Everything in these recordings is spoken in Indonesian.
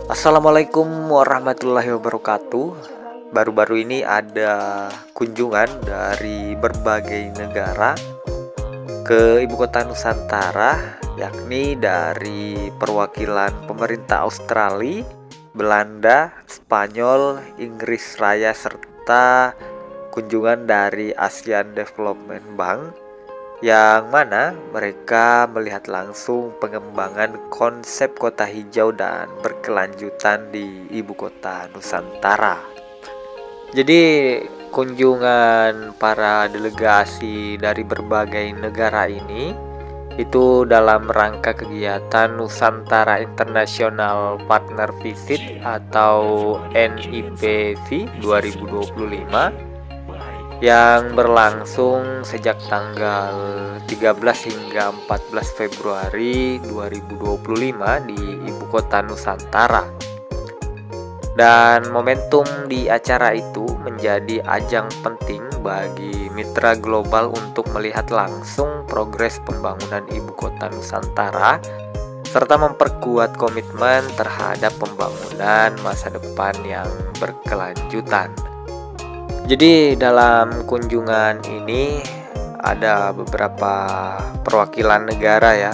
Assalamualaikum warahmatullahi wabarakatuh. Baru-baru ini ada kunjungan dari berbagai negara ke ibu kota Nusantara, yakni dari perwakilan pemerintah Australia, Belanda, Spanyol, Inggris Raya, serta kunjungan dari Asian Development Bank, yang mana mereka melihat langsung pengembangan konsep kota hijau dan berkelanjutan di ibu kota Nusantara. Jadi kunjungan para delegasi dari berbagai negara ini itu dalam rangka kegiatan Nusantara International Partner Visit atau NIPV 2025 yang berlangsung sejak tanggal 13 hingga 14 Februari 2025 di ibu kota Nusantara. Dan momentum di acara itu menjadi ajang penting bagi mitra global untuk melihat langsung progres pembangunan ibu kota Nusantara serta memperkuat komitmen terhadap pembangunan masa depan yang berkelanjutan. Jadi dalam kunjungan ini ada beberapa perwakilan negara ya.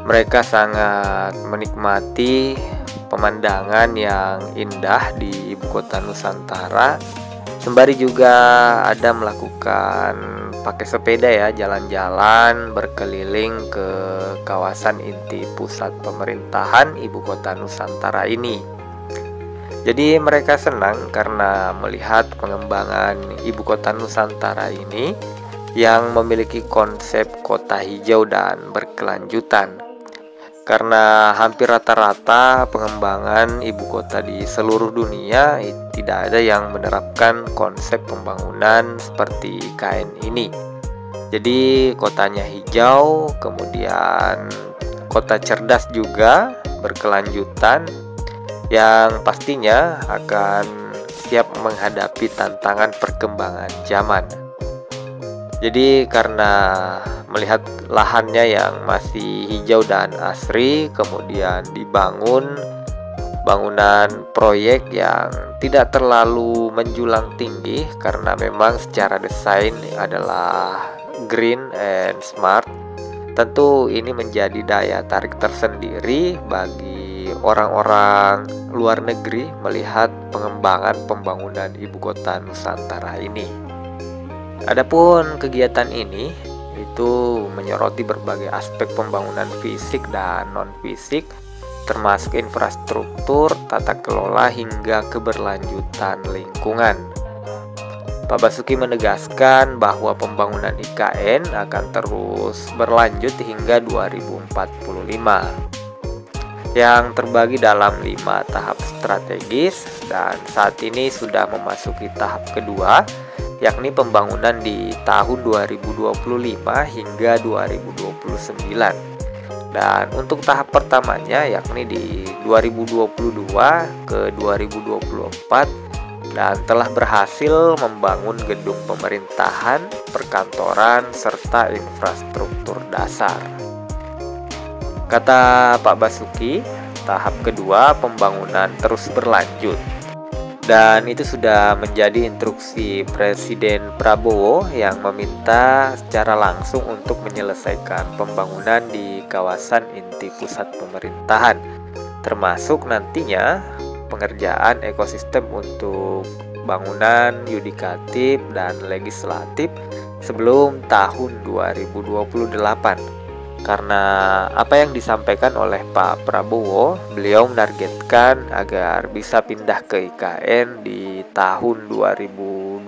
Mereka sangat menikmati pemandangan yang indah di ibu kota Nusantara. Sembari juga ada melakukan pakai sepeda ya, jalan-jalan berkeliling ke kawasan inti pusat pemerintahan ibu kota Nusantara ini. Jadi mereka senang karena melihat pengembangan ibu kota Nusantara ini yang memiliki konsep kota hijau dan berkelanjutan. Karena hampir rata-rata pengembangan ibu kota di seluruh dunia tidak ada yang menerapkan konsep pembangunan seperti IKN ini. Jadi kotanya hijau, kemudian kota cerdas juga berkelanjutan, yang pastinya akan siap menghadapi tantangan perkembangan zaman. Jadi karena melihat lahannya yang masih hijau dan asri, kemudian dibangun bangunan proyek yang tidak terlalu menjulang tinggi karena memang secara desain adalah green and smart. Tentu ini menjadi daya tarik tersendiri bagi orang-orang luar negeri melihat pengembangan pembangunan ibu kota Nusantara ini. Adapun kegiatan ini itu menyoroti berbagai aspek pembangunan fisik dan non-fisik, termasuk infrastruktur, tata kelola hingga keberlanjutan lingkungan. Pak Basuki menegaskan bahwa pembangunan IKN akan terus berlanjut hingga 2045. Yang terbagi dalam 5 tahap strategis dan saat ini sudah memasuki tahap kedua, yakni pembangunan di tahun 2025 hingga 2029. Dan untuk tahap pertamanya yakni di 2022 ke 2024 dan telah berhasil membangun gedung pemerintahan, perkantoran, serta infrastruktur dasar. Kata Pak Basuki, tahap kedua pembangunan terus berlanjut. Dan itu sudah menjadi instruksi Presiden Prabowo yang meminta secara langsung untuk menyelesaikan pembangunan di kawasan inti pusat pemerintahan, termasuk nantinya pengerjaan ekosistem untuk bangunan yudikatif dan legislatif sebelum tahun 2028. Karena apa yang disampaikan oleh Pak Prabowo, beliau menargetkan agar bisa pindah ke IKN di tahun 2028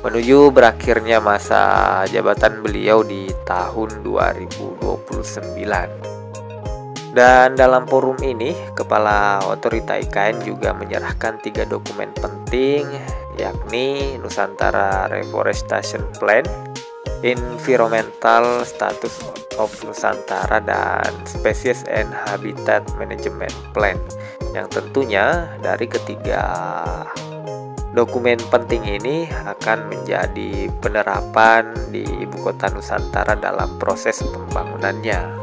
menuju berakhirnya masa jabatan beliau di tahun 2029. Dan dalam forum ini, Kepala Otorita IKN juga menyerahkan 3 dokumen penting, yakni Nusantara Reforestation Plan, Environmental Status of Nusantara, dan Species and Habitat Management Plan, yang tentunya dari ketiga dokumen penting ini akan menjadi penerapan di ibu kota Nusantara dalam proses pembangunannya.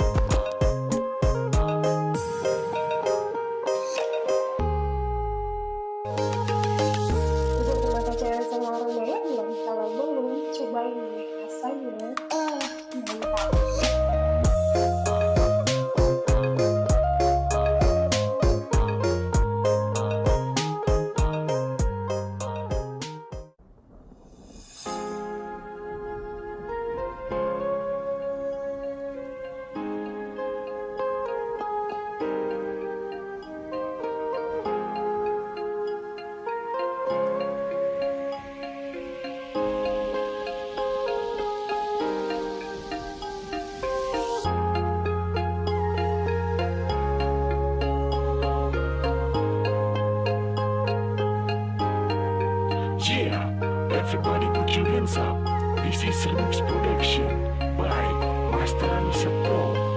Yeah, everybody put your hands up. This is a mix production by Master Anissa Pro.